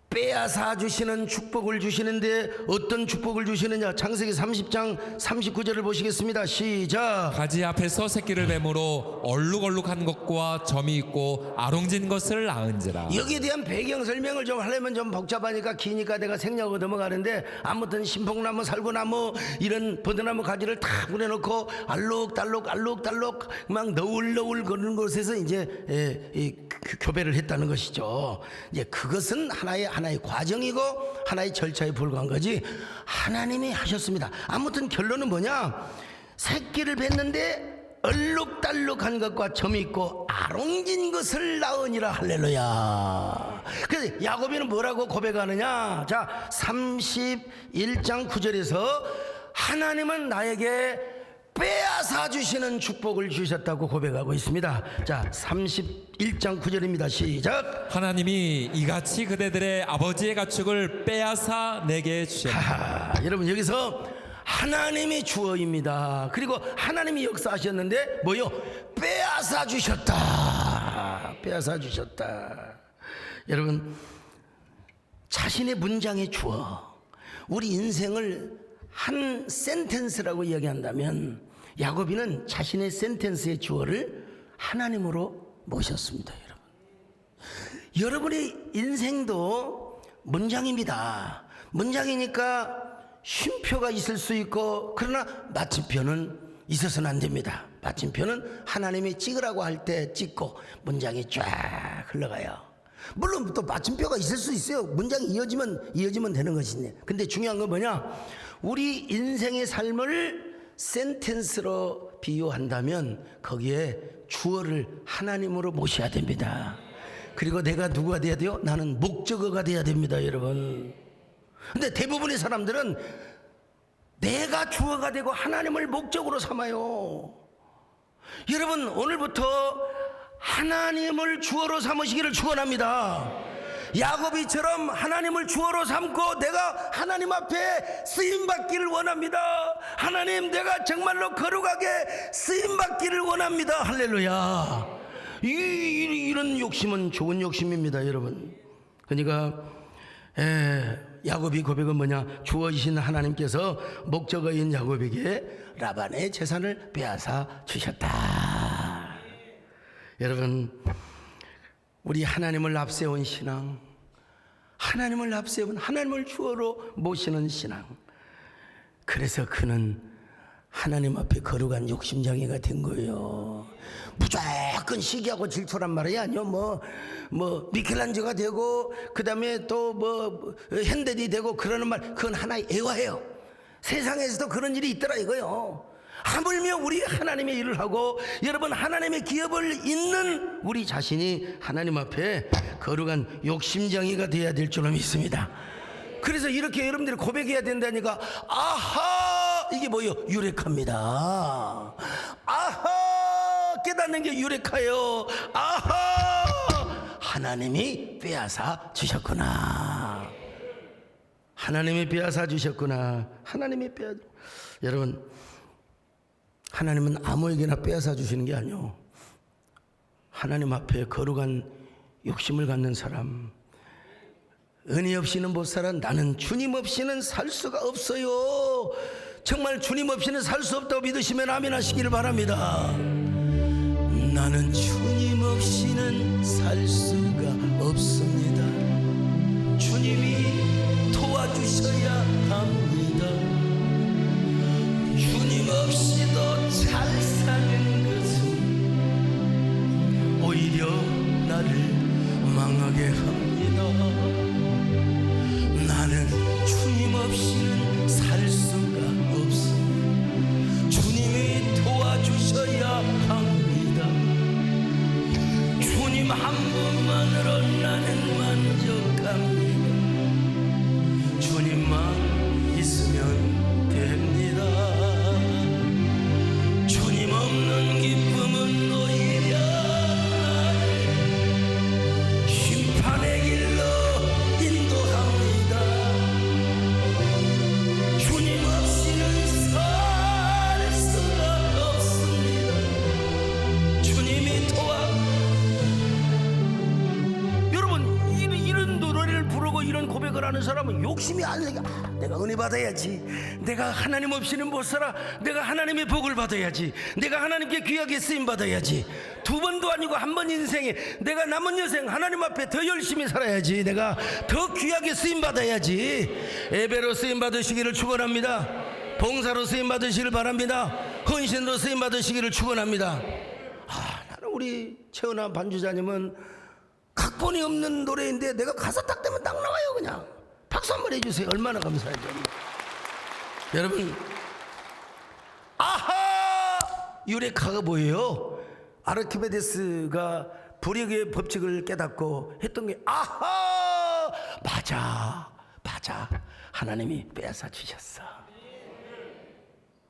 빼앗아 주시는 축복을 주시는데 어떤 축복을 주시느냐? 창세기 30장 39절을 보시겠습니다. 시작. 가지 앞에서 새끼를 뱀으로 얼룩얼룩한 것과 점이 있고 아롱진 것을 낳은지라. 여기에 대한 배경 설명을 좀 하려면 좀 복잡하니까 기니까 내가 생략하고 넘어가는데 아무튼 신봉나무 살구나무 이런 버드나무 가지를 다 뿌려놓고 알록달록 막 너울너울 그런 곳에서 이제 교배를 했다는 것이죠. 이제 그것은 하나의 과정이고 하나의 절차에 불과한 거지 하나님이 하셨습니다. 아무튼 결론은 뭐냐? 새끼를 뱉는데 얼룩달룩한 것과 점이 있고 아롱진 것을 낳으니라. 할렐루야. 그래서 야곱이는 뭐라고 고백하느냐? 자, 31장 9절에서 하나님은 나에게 빼앗아 주시는 축복을 주셨다고 고백하고 있습니다. 자, 31장 9절입니다. 시작. 하나님이 이같이 그대들의 아버지의 가축을 빼앗아 내게 주셨다. 여러분 여기서 하나님이 주어입니다. 그리고 하나님이 역사하셨는데 뭐요? 빼앗아 주셨다. 빼앗아 주셨다. 여러분 자신의 문장의 주어, 우리 인생을 한 센텐스라고 이야기한다면 야곱이는 자신의 센텐스의 주어를 하나님으로 모셨습니다. 여러분의 인생도 문장입니다. 문장이니까 쉼표가 있을 수 있고 그러나 마침표는 있어서는 안 됩니다. 마침표는 하나님이 찍으라고 할 때 찍고 문장이 쫙 흘러가요. 물론 또 마침표가 있을 수 있어요. 문장이 이어지면 되는 것인데, 근데 중요한 건 뭐냐? 우리 인생의 삶을 센텐스로 비유한다면 거기에 주어를 하나님으로 모셔야 됩니다. 그리고 내가 누가 돼야 돼요? 나는 목적어가 돼야 됩니다, 여러분. 근데 대부분의 사람들은 내가 주어가 되고 하나님을 목적으로 삼아요. 여러분 오늘부터 하나님을 주어로 삼으시기를 축원합니다. 야곱이처럼 하나님을 주어로 삼고 내가 하나님 앞에 쓰임받기를 원합니다. 하나님, 내가 정말로 거룩하게 쓰임받기를 원합니다. 할렐루야. 이런 욕심은 좋은 욕심입니다, 여러분. 그러니까 야곱이 고백은 뭐냐? 주어이신 하나님께서 목적어인 야곱에게 라반의 재산을 빼앗아 주셨다. 여러분, 우리 하나님을 앞세운 신앙, 하나님을 앞세운 하나님을 주어로 모시는 신앙, 그래서 그는 하나님 앞에 거룩한 욕심장애가 된 거예요. 무조건 시기하고 질투란 말이 아니요. 뭐 미켈란젤로가 되고 그 다음에 또 뭐 핸델이 되고 그러는 말, 그건 하나의 애화예요. 세상에서도 그런 일이 있더라 이거요. 하물며 우리 하나님의 일을 하고 여러분 하나님의 기업을 잇는 우리 자신이 하나님 앞에 거룩한 욕심장이가 되어야 될 줄로 믿습니다. 그래서 이렇게 여러분들이 고백해야 된다니까. 아하, 이게 뭐예요? 유레카입니다. 아하, 깨닫는 게 유레카요. 아하, 하나님이 빼앗아 주셨구나. 하나님이 빼앗아 주셨구나. 하나님이 빼앗아. 여러분, 하나님은 아무에게나 빼앗아 주시는 게 아니요, 하나님 앞에 거룩한 욕심을 갖는 사람, 은혜 없이는 못 살아. 나는 주님 없이는 살 수가 없어요. 정말 주님 없이는 살 수 없다고 믿으시면 아멘 하시기를 바랍니다. 나는 주님 없이는 살 수가 없습니다. 주님이 도와주셔야 합니다. 주님 없이도 잘 사는 것은 오히려 나를 망하게 합니다. 나는 주님 없이는 살 수가 없습니다. 주님이 도와주셔야 합니다. 주님 한 분만으로 나는 만족합니다. 주님만 있으면 됩니다. 주님 없는 기쁨은 오히려 나를 심판의 길로 인도합니다. 주님 없이는 살 수가 없습니다. 주님이 여러분, 이런 노래를 부르고 이런 고백을 하는 사람은 욕심이 아니라 내가 은혜 받아야지, 내가 하나님 없이는 못 살아, 내가 하나님의 복을 받아야지, 내가 하나님께 귀하게 쓰임 받아야지, 두 번도 아니고 한 번 인생에 내가 남은 여생 하나님 앞에 더 열심히 살아야지, 내가 더 귀하게 쓰임 받아야지. 예배로 쓰임 받으시기를 축원합니다. 봉사로 쓰임 받으시기를 바랍니다. 헌신으로 쓰임 받으시기를 축원합니다. 나는 우리 최은아 반주자님은 각본이 없는 노래인데 내가 가사 딱 되면 딱 나와요. 그냥 박수 한번 해주세요. 얼마나 감사하죠. 여러분, 아하, 유레카가 뭐예요? 아르키메데스가 불의의 법칙을 깨닫고 했던 게 아하, 맞아, 하나님이 빼앗아 주셨어.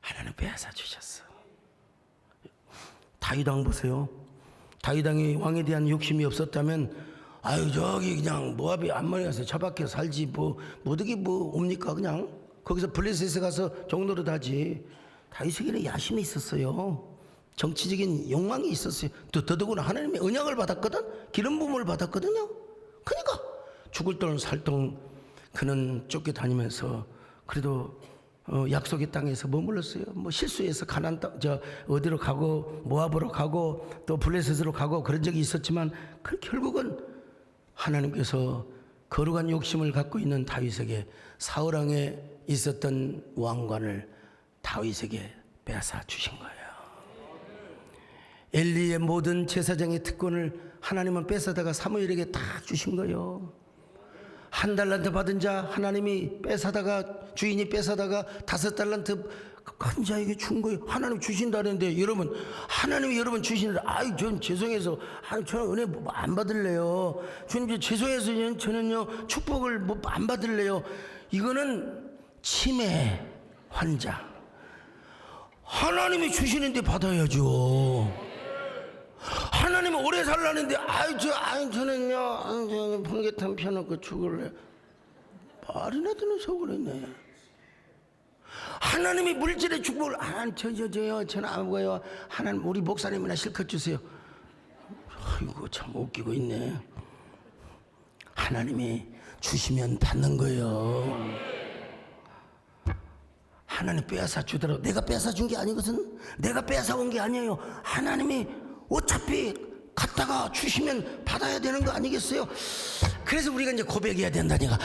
하나님 빼앗아 주셨어. 다윗왕 보세요. 다윗왕이 왕에 대한 욕심이 없었다면 아유 저기 그냥 모압의 암몬에 가서 처박혀 살지, 뭐 어떻게 뭐 옵니까. 그냥 거기서 블레셋에 가서 종노릇 하지. 다윗에게는 야심이 있었어요. 정치적인 욕망이 있었어요. 또 더더구나 하나님의 언약을 받았거든. 기름 부음을 받았거든요. 그러니까 죽을 돈 살 돈 그는 쫓겨다니면서 그래도 약속의 땅에서 머물렀어요. 뭐 실수해서 가나안 땅, 어디로 가고 모압으로 가고 또 블레셋으로 가고 그런 적이 있었지만 그 결국은 하나님께서 거룩한 욕심을 갖고 있는 다윗에게 사울 왕에 있었던 왕관을 다윗에게 빼앗아 주신 거예요. 엘리의 모든 제사장의 특권을 하나님은 뺏어다가 사무엘에게 다 주신 거예요. 한 달란트 받은 자 하나님이 뺏어다가, 주인이 뺏어다가 5달란트 간 자에게 준 거예요. 하나님 주신다는데 여러분, 하나님이 여러분 주시는데 아이 전 죄송해서 저는 은혜 안 받을래요. 주님 죄송해서 저는요 축복을 안 받을래요. 이거는 치매 환자. 하나님이 주시는데 받아야죠. 하나님이 오래 살라는데 저는요 번개탄 펴놓고 죽을래. 말이나 듣는 소리네. 하나님이 물질의 축복을 저는 안 먹어요. 하나님 우리 목사님이나 실컷 주세요. 아이고 참 웃기고 있네. 하나님이 주시면 받는 거예요. 하나님 빼앗아 주더라도 내가 빼앗아 준 게 아니거든. 내가 빼앗아 온 게 아니에요. 하나님이 어차피 갖다가 주시면 받아야 되는 거 아니겠어요? 그래서 우리가 이제 고백해야 된다니까.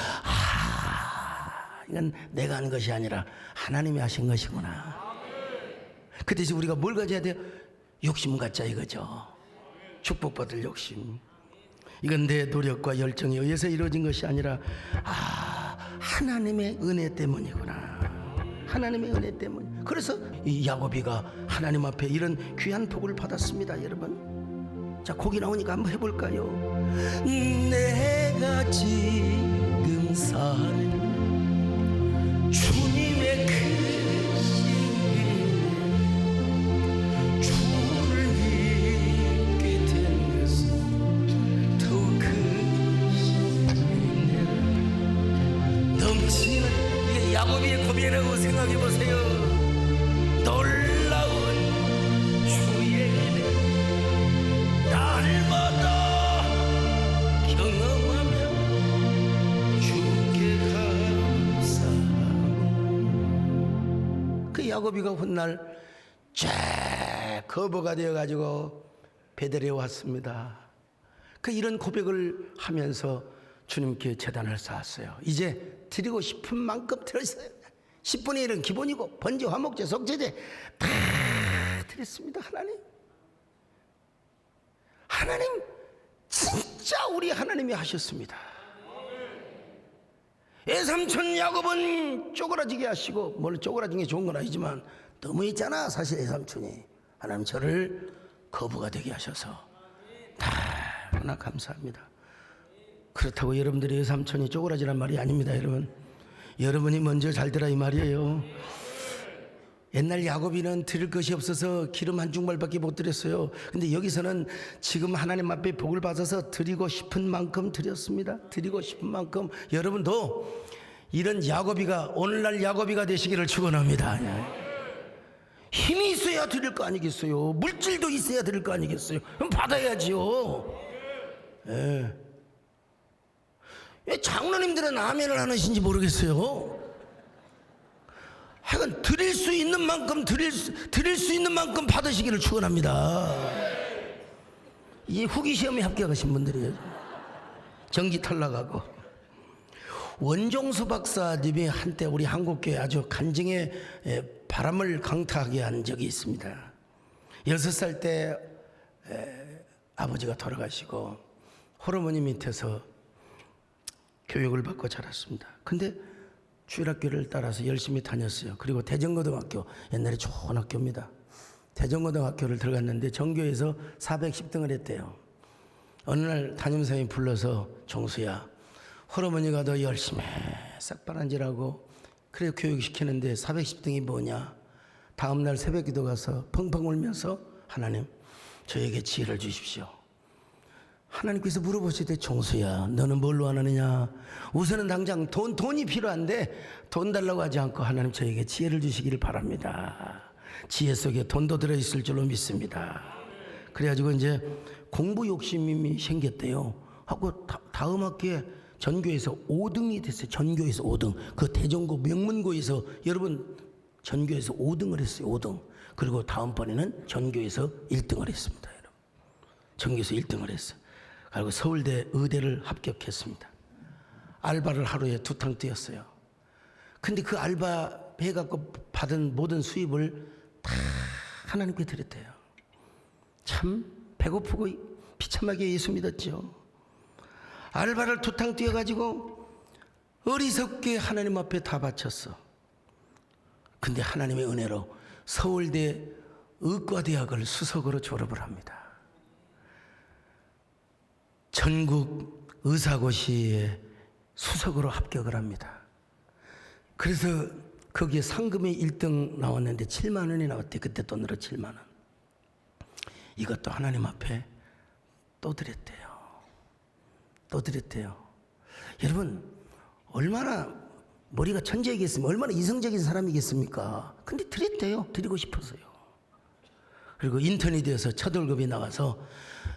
이건 내가 한 것이 아니라 하나님이 하신 것이구나. 그 대신 우리가 뭘 가져야 돼요? 욕심 갖자 이거죠. 축복받을 욕심. 이건 내 노력과 열정에 의해서 이루어진 것이 아니라 하나님의 은혜 때문이구나. 하나님의 은혜 때문에. 그래서 이 야곱이가 하나님 앞에 이런 귀한 복을 받았습니다. 여러분, 자, 곡이 나오니까 한번 해볼까요? 내가 지금 사는 주님의 크신 은혜, 주를 믿게 된 것은 더욱 크신 은혜를 넘치는, 이게 야곱의 고백이라고 생각해 보세요. 놀라운 주의 은혜 날마다 경험하며 주께 감사하고. 그 야곱이가 훗날 쫙 거부가 되어가지고 베델에 왔습니다. 그 이런 고백을 하면서 주님께 제단을 쌓았어요. 이제 드리고 싶은 만큼 드렸어요. 10분의 1은 기본이고 번제, 화목제, 속죄제 다 드렸습니다. 하나님 진짜 우리 하나님이 하셨습니다. 애삼촌 야곱은 쪼그라지게 하시고, 뭘 쪼그라진 게 좋은 건 아니지만 너무했잖아 사실. 애삼촌이 하나님 저를 거부가 되게 하셔서 다 감사합니다. 그렇다고 여러분들이 애삼촌이 쪼그라지란 말이 아닙니다. 여러분이 먼저 잘 되라 이 말이에요. 옛날 야곱이는 드릴 것이 없어서 기름 한 중발밖에 못 드렸어요. 근데 여기서는 지금 하나님 앞에 복을 받아서 드리고 싶은 만큼 드렸습니다. 드리고 싶은 만큼. 여러분도 이런 야곱이가, 오늘날 야곱이가 되시기를 축원합니다. 힘이 있어야 드릴 거 아니겠어요? 물질도 있어야 드릴 거 아니겠어요? 그럼 받아야지요. 예. 왜 장로님들은 아멘을 안 하시는지 모르겠어요. 하여간 드릴 수 있는 만큼 드릴 수 있는 만큼 받으시기를 축원합니다. 이 후기 시험에 합격하신 분들이에요. 전기 탈락하고. 원종수 박사님이 한때 우리 한국교회 아주 간증의 바람을 강타하게 한 적이 있습니다. 6살 때 아버지가 돌아가시고 호르몬이 밑에서 교육을 받고 자랐습니다. 근데 주일학교를 따라서 열심히 다녔어요. 그리고 대전고등학교, 옛날에 좋은 학교입니다. 대전고등학교를 들어갔는데 전교에서 410등을 했대요. 어느 날 담임선생님이 불러서, 종수야, 호르몬이가 더 열심히 싹바란질하고 그래 교육시키는데 410등이 뭐냐. 다음날 새벽기도 가서 펑펑 울면서, 하나님 저에게 지혜를 주십시오. 하나님께서 물어보실 때, 종수야 너는 뭘로 하느냐. 우선은 당장 돈이 필요한데 돈 달라고 하지 않고, 하나님 저에게 지혜를 주시기를 바랍니다. 지혜 속에 돈도 들어있을 줄로 믿습니다. 그래가지고 이제 공부 욕심이 생겼대요. 하고 다음 학기에 전교에서 5등이 됐어요. 전교에서 5등. 그 대전고 명문고에서, 여러분 전교에서 5등을 했어요. 5등. 그리고 다음번에는 전교에서 1등을 했습니다. 여러분, 전교에서 1등을 했어요. 그리고 서울대 의대를 합격했습니다. 알바를 하루에 2탕 뛰었어요. 근데 그 알바 해갖고 받은 모든 수입을 다 하나님께 드렸대요. 참 배고프고 비참하게 예수 믿었죠. 알바를 2탕 뛰어가지고 어리석게 하나님 앞에 다 바쳤어. 근데 하나님의 은혜로 서울대 의과대학을 수석으로 졸업을 합니다. 전국 의사고시에 수석으로 합격을 합니다. 그래서 거기에 상금이 1등 나왔는데 7만 원이 나왔대. 그때 돈으로 7만 원. 이것도 하나님 앞에 또 드렸대요. 또 드렸대요. 여러분, 얼마나 머리가 천재이겠습니까? 얼마나 이성적인 사람이겠습니까? 근데 드렸대요. 드리고 싶어서요. 그리고 인턴이 되어서 첫 월급이 나와서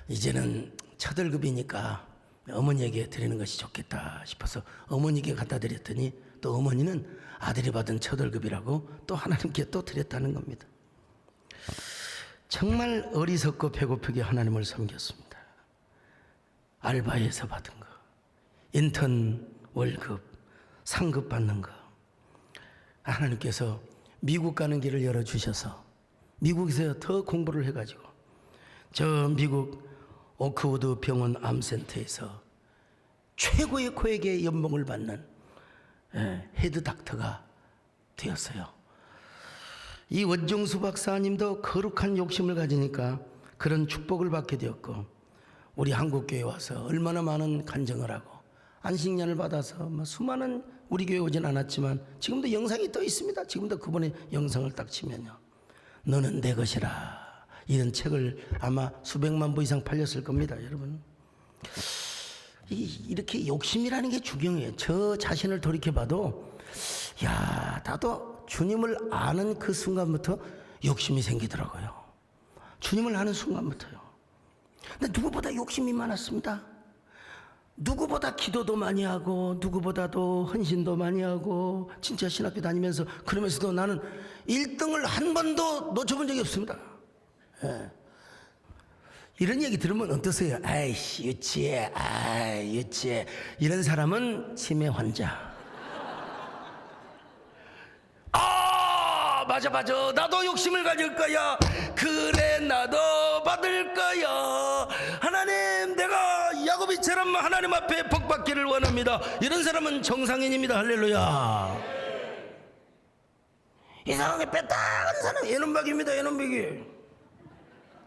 이제는 첫 월급이니까 어머니에게 드리는 것이 좋겠다 싶어서 어머니께 갖다 드렸더니, 또 어머니는 아들이 받은 첫 월급이라고 또 하나님께 또 드렸다는 겁니다. 정말 어리석고 배고프게 하나님을 섬겼습니다. 알바에서 받은 거, 인턴 월급, 상급 받는 거, 하나님께서 미국 가는 길을 열어주셔서 미국에서 더 공부를 해가지고 저 미국 오크우드 병원 암센터에서 최고의 코에게 연봉을 받는 헤드 닥터가 되었어요. 이 원종수 박사님도 거룩한 욕심을 가지니까 그런 축복을 받게 되었고, 우리 한국교회 와서 얼마나 많은 간증을 하고 안식년을 받아서 수많은 우리 교회 오진 않았지만 지금도 영상이 떠 있습니다. 지금도 그분의 영상을 딱 치면요, 너는 내 것이라, 이런 책을 아마 수백만 부 이상 팔렸을 겁니다. 여러분, 이렇게 욕심이라는 게 중요해요. 저 자신을 돌이켜봐도, 야, 나도 주님을 아는 그 순간부터 욕심이 생기더라고요. 주님을 아는 순간부터요. 근데 누구보다 욕심이 많았습니다. 누구보다 기도도 많이 하고, 누구보다도 헌신도 많이 하고, 진짜 신학교 다니면서, 그러면서도 나는 1등을 한 번도 놓쳐본 적이 없습니다. 예. 이런 얘기 들으면 어떠세요? 아이씨, 유치해, 유치해. 이런 사람은 치매 환자. 맞아, 나도 욕심을 가질 거야. 그래, 나도 받을 거야. 하나님, 내가 야곱이처럼 하나님 앞에 복 받기를 원합니다. 이런 사람은 정상인입니다. 할렐루야. 이상하게 빼딱한 사람, 예눈박입니다. 예눈박이.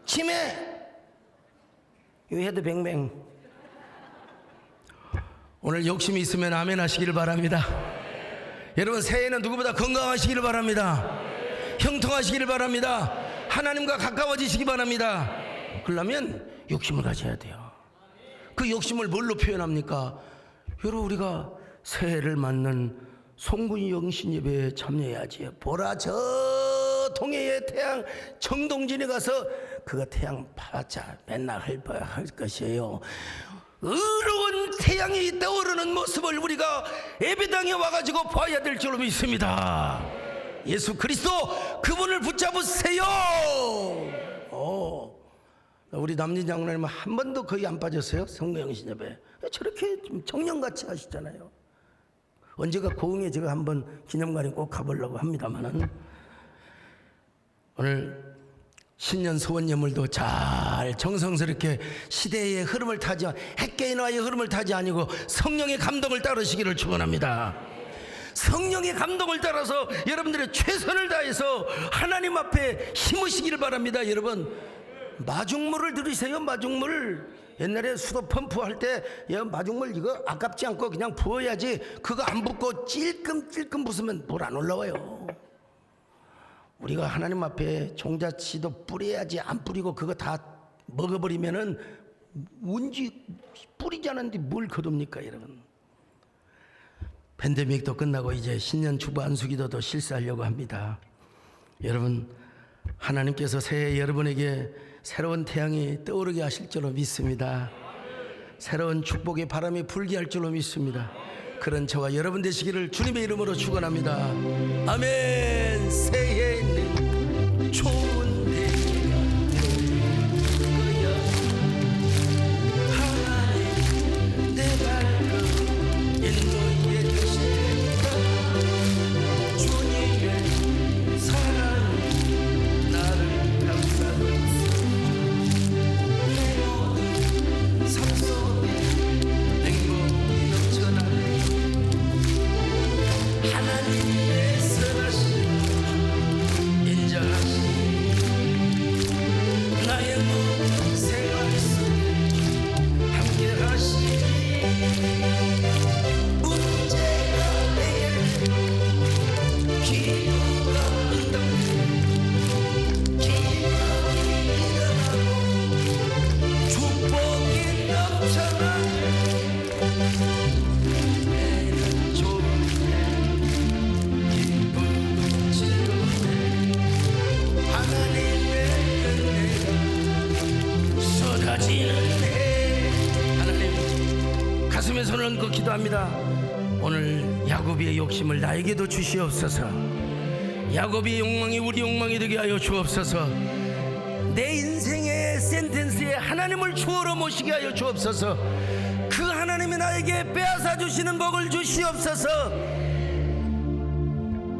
치매, 유해드 뱅뱅. 오늘 욕심이 있으면 아멘 하시기를 바랍니다. 여러분, 새해에는 누구보다 건강하시기를 바랍니다. 형통하시기를 바랍니다. 하나님과 가까워지시기 바랍니다. 그러려면 욕심을 가져야 돼요. 그 욕심을 뭘로 표현합니까? 여러분, 우리가 새해를 맞는 송구이 영신 예배에 참여해야지. 보라, 저 동해의 태양 정동진에 가서 그가 태양 파자 맨날 할 것이에요. 의로운 태양이 떠오르는 모습을 우리가 예배당에 와가지고 봐야 될 줄로 믿습니다. 예수 그리스도, 그분을 붙잡으세요. 우리 남진 장로님은 한 번도 거의 안 빠졌어요. 성령신 예배. 저렇게 청년같이 하시잖아요. 언제가 고흥에 제가 한번 기념관에 꼭 가보려고 합니다만은, 오늘 신년 소원 예물도 잘 정성스럽게 시대의 흐름을 타지, 핵개인화의 흐름을 타지 아니고 성령의 감동을 따르시기를 축원합니다. 성령의 감동을 따라서 여러분들의 최선을 다해서 하나님 앞에 힘으시기를 바랍니다. 여러분, 마중물을 들으세요. 마중물. 옛날에 수도 펌프할 때 마중물 이거 아깝지 않고 그냥 부어야지, 그거 안 붓고 찔끔찔끔 부으면 물 안 올라와요. 우리가 하나님 앞에 종자치도 뿌려야지, 안 뿌리고 그거 다 먹어버리면은 운지 뿌리지 않았는데 뭘 거둡니까 여러분. 팬데믹도 끝나고 이제 신년 주부 안수기도도 실시하려고 합니다. 여러분, 하나님께서 새해 여러분에게 새로운 태양이 떠오르게 하실 줄로 믿습니다. 새로운 축복의 바람이 불게 할 줄로 믿습니다. 그런 저와 여러분 되시기를 주님의 이름으로 축원합니다. 아멘. 새해에는 좋은 해가 될 거야. 하나님, 내 발걸음 인도해 주시리라. 주님의 사랑이 나를 감싸면서 내 모든 삶 속에 행복이 넘쳐나네. 하나님의 선하심 인정하시니 나의 모든 생활 속에 함께 하시니 문제가 해결되고 기도가 응답되고 기적이 일어나고 축복이 넘쳐나네. 내일은 좋은 해 기쁨도 즐거운 해 하나님의 은혜가 쏟아지는 해. 하나님, 가슴에 손을 얹고 기도합니다. 오늘 야곱의 욕심을 나에게도 주시옵소서. 야곱의 욕망이 우리 욕망이 되게 하여 주옵소서. 내 인생의 센텐스에 하나님을 주어로 모시게 하여 주옵소서. 그 하나님이 나에게 빼앗아 주시는 복을 주시옵소서.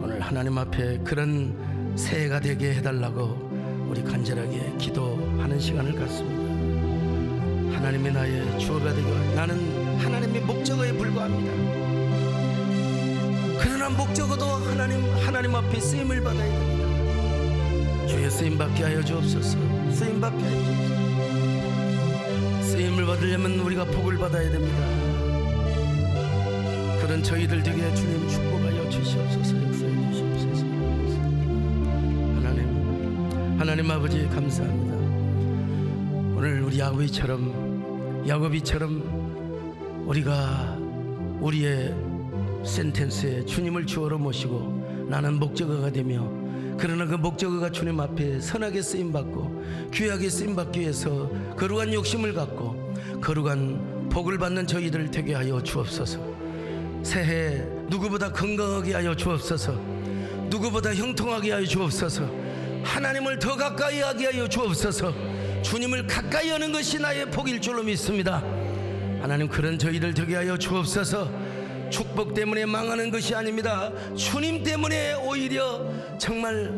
오늘 하나님 앞에 그런 새해가 되게 해달라고 우리 간절하게 기도하는 시간을 갖습니다. 하나님의 나의 주어가 되고, 나는 하나님의 목적어에 불과합니다. 그러나 목적어도 하나님 앞에 쓰임을 받아야 됩니다. 주님의 쓰임받게 하여 주옵소서. 쓰임받게 하여 주옵소서. 쓰임을 받으려면 우리가 복을 받아야 됩니다. 그런 저희들 되게 주님 축복하여 주시옵소서. 역사해 주시옵소서. 하나님 아버지 감사합니다. 오늘 우리 야곱이처럼 우리가 우리의 센텐스에 주님을 주어로 모시고 나는 목적어가 되며, 그러나 그 목적어가 주님 앞에 선하게 쓰임받고 귀하게 쓰임받기 위해서 거룩한 욕심을 갖고 거룩한 복을 받는 저희들 되게 하여 주옵소서. 새해 누구보다 건강하게 하여 주옵소서. 누구보다 형통하게 하여 주옵소서. 하나님을 더 가까이 하게 하여 주옵소서. 주님을 가까이 하는 것이 나의 복일 줄로 믿습니다. 하나님, 그런 저희들 되게 하여 주옵소서. 축복 때문에 망하는 것이 아닙니다. 주님 때문에 오히려 정말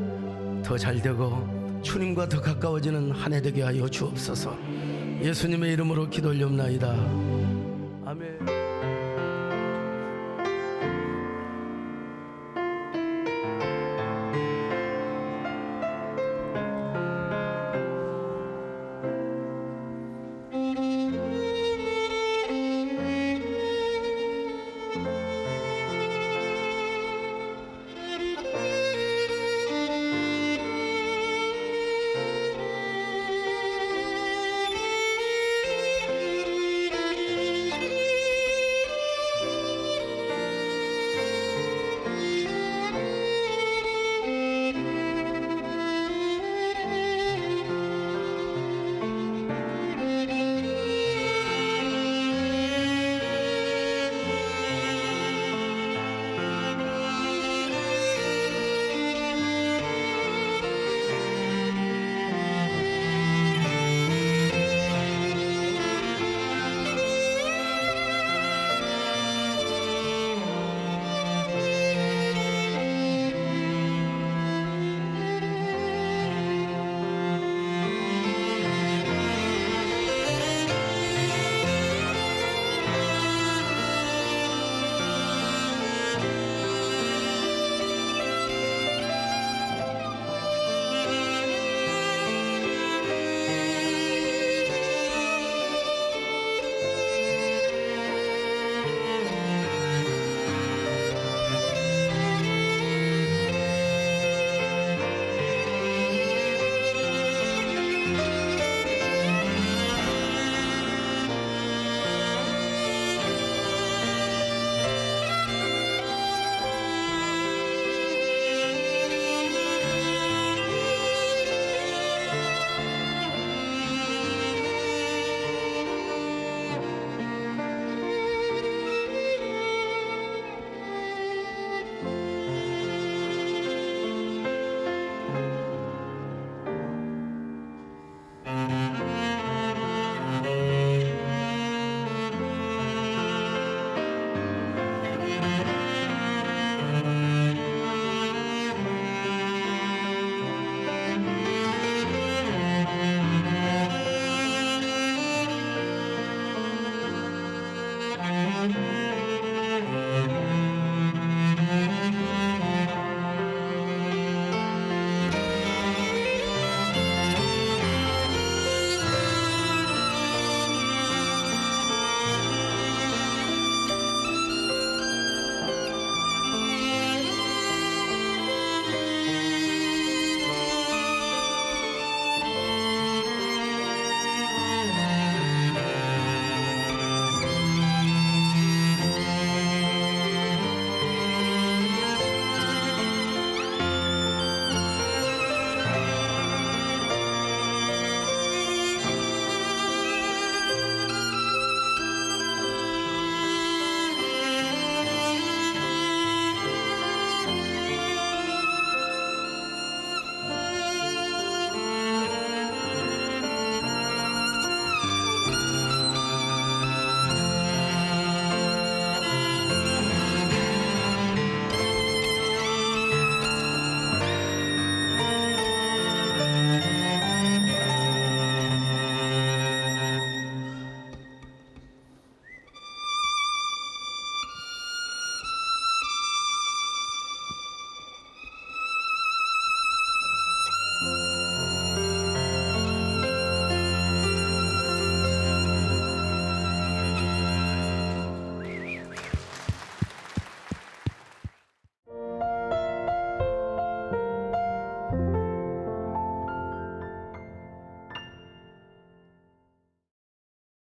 더 잘되고 주님과 더 가까워지는 한 해 되게 하여 주옵소서. 예수님의 이름으로 기도 올려옵나이다. 아멘.